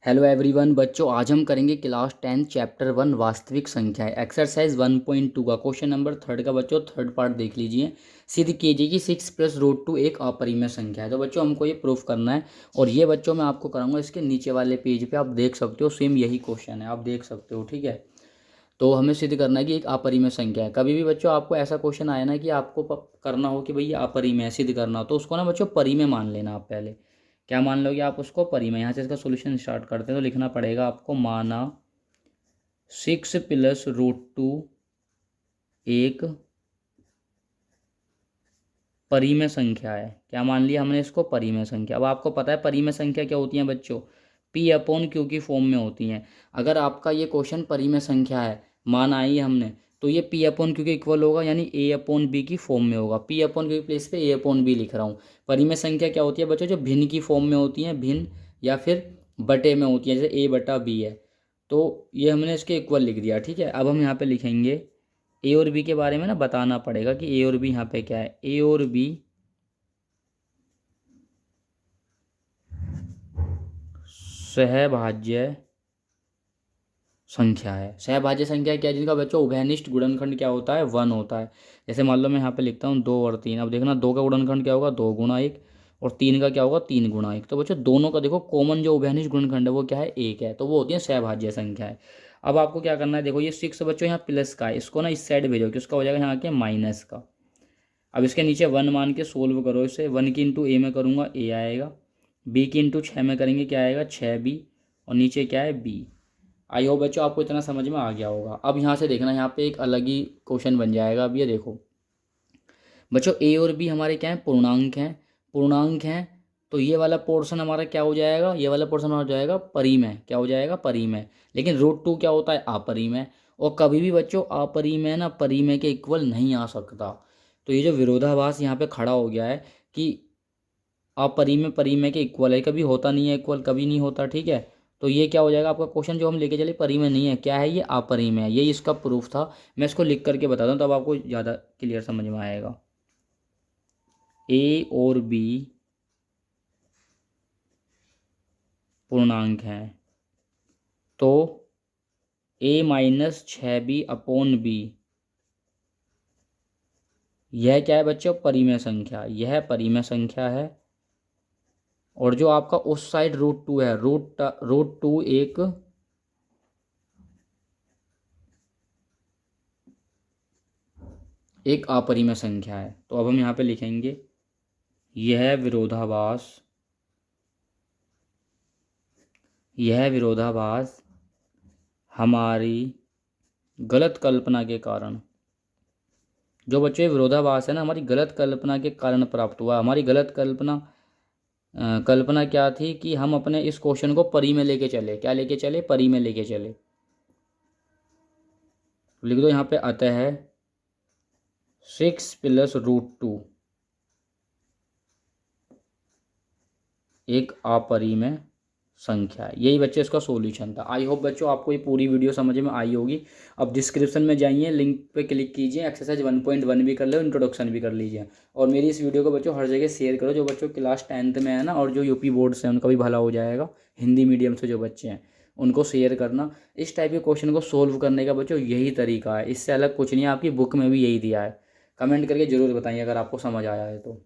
Hello everyone बच्चों, आज हम करेंगे क्लास 10 चैप्टर 1 वास्तविक संख्याएं एक्सरसाइज 1.2 का क्वेश्चन नंबर थर्ड का। बच्चों थर्ड पार्ट देख लीजिए। सिद्ध कीजिए कि 6 + √2 एक अपरिमेय संख्या है। तो बच्चों हमको ये प्रूफ करना है और ये बच्चों मैं आपको कराऊंगा इसके नीचे वाले पेज पे। आप देख सकते हो, सेम यही क्वेश्चन है, आप देख सकते हो। ठीक है, तो हमें सिद्ध करना है कि एक अपरिमेय संख्या है। कभी भी बच्चों आपको ऐसा क्वेश्चन आया ना कि आपको करना हो कि भाई ये अपरिमेय है, सिद्ध करना हो, तो उसको ना बच्चों परिमेय मान लेना। आप पहले क्या मान लोगे? आप उसको परिमेय। यहाँ से इसका सोल्यूशन स्टार्ट करते हैं। तो लिखना पड़ेगा आपको, माना 6 + √2 एक परिमेय संख्या है। क्या मान लिया हमने इसको? परिमेय संख्या। अब आपको पता है परिमेय संख्या क्या होती है बच्चों? P/Q की फॉर्म में होती हैं। अगर आपका ये क्वेश्चन परिमेय संख्या है, मान आई हमने, तो ये P/Q के इक्वल होगा, यानी A/B की फॉर्म में होगा। P/Q की प्लेस पे A/B लिख रहा हूँ। परिमेय संख्या क्या होती है बच्चों? जो भिन्न की फॉर्म में होती हैं, भिन्न या फिर बटे में होती है, जैसे A/B है। तो ये हमने इसके इक्वल लिख दिया। ठीक है, अब हम यहाँ पे लिखेंगे ए और बी के बारे में ना बताना पड़ेगा कि ए और बी यहाँ पे क्या है। ए और बी सहभाज्य संख्या है। सहभाज्य संख्या क्या है? जिनका बच्चों उभयनिष्ठ गुणनखंड क्या होता है? 1 होता है। जैसे मान लो मैं यहाँ पे लिखता हूँ 2 और 3। अब देखना 2 का गुणनखंड क्या होगा? 2 × 1। और 3 का क्या होगा? 3 × 1। तो बच्चों दोनों का देखो कॉमन जो उभयनिष्ठ गुणनखंड है वो क्या है? 1 है। तो वो होती है सहभाज्य संख्या है। अब आपको क्या करना है, देखो ये 6 बच्चों यहाँ प्लस का है, इसको ना इस साइड भेजो कि उसका हो जाएगा यहाँ के माइनस का। अब इसके नीचे 1 मान के सोल्व करो इसे। 1 की इंटू ए में करूँगा, ए आएगा। बी की इंटू 6 में करेंगे, क्या आएगा? 6b। और नीचे क्या है? बी। आई होप बच्चों आपको इतना समझ में आ गया होगा। अब यहाँ से देखना, यहाँ पे एक अलग ही क्वेश्चन बन जाएगा। अब ये देखो बच्चों, ए और बी हमारे क्या है? पूर्णांक हैं। पूर्णांक हैं तो ये वाला पोर्शन हमारा क्या हो जाएगा? ये वाला पोर्शन हो जाएगा परिमेय। क्या हो जाएगा? परिमेय। लेकिन √2 क्या होता है? अपरिमेय। और कभी भी बच्चों अपरिमेय ना परिमेय के इक्वल नहीं आ सकता। तो ये जो विरोधाभास यहाँ पे खड़ा हो गया है कि अपरिमेय परिमेय के इक्वल है, कभी होता नहीं है इक्वल, कभी नहीं होता। ठीक है, तो ये क्या हो जाएगा आपका क्वेश्चन जो हम लेके चले? परिमेय नहीं है। क्या है ये? अपरिमेय है। यही इसका प्रूफ था। मैं इसको लिख करके बताता हूँ तब आपको ज़्यादा क्लियर समझ में आएगा। ए और बी पूर्णांक हैं तो A-6b/b यह क्या है बच्चों? परिमेय संख्या। यह परिमेय संख्या है। और जो आपका उस साइड √2 है, √2 एक अपरिमेय संख्या है। तो अब हम यहाँ पे लिखेंगे, यह विरोधाभास हमारी गलत कल्पना के कारण, जो बच्चों ये विरोधाभास है ना, हमारी गलत कल्पना के कारण प्राप्त हुआ। हमारी गलत कल्पना क्या थी कि हम अपने इस क्वेश्चन को परी में लेके चले। क्या लेके चले? परी में लेके चले। लिख दो यहाँ पे, अतः 6 + √2 एक अपरिमेय संख्या है। यही बच्चे इसका सॉल्यूशन था। आई होप बच्चों आपको ये पूरी वीडियो समझ में आई होगी। अब डिस्क्रिप्शन में जाइए, लिंक पे क्लिक कीजिए, एक्सरसाइज 1.1 भी कर लो, इंट्रोडक्शन भी कर लीजिए। और मेरी इस वीडियो को बच्चों हर जगह शेयर करो। जो बच्चों क्लास 10th में है ना, और जो यूपी बोर्ड से उनका भी भला हो जाएगा। हिंदी मीडियम से जो बच्चे हैं उनको शेयर करना। इस टाइप के क्वेश्चन को सोल्व करने का बच्चों यही तरीका है, इससे अलग कुछ नहीं है। आपकी बुक में भी यही दिया है। कमेंट करके ज़रूर बताइए अगर आपको समझ आया है तो।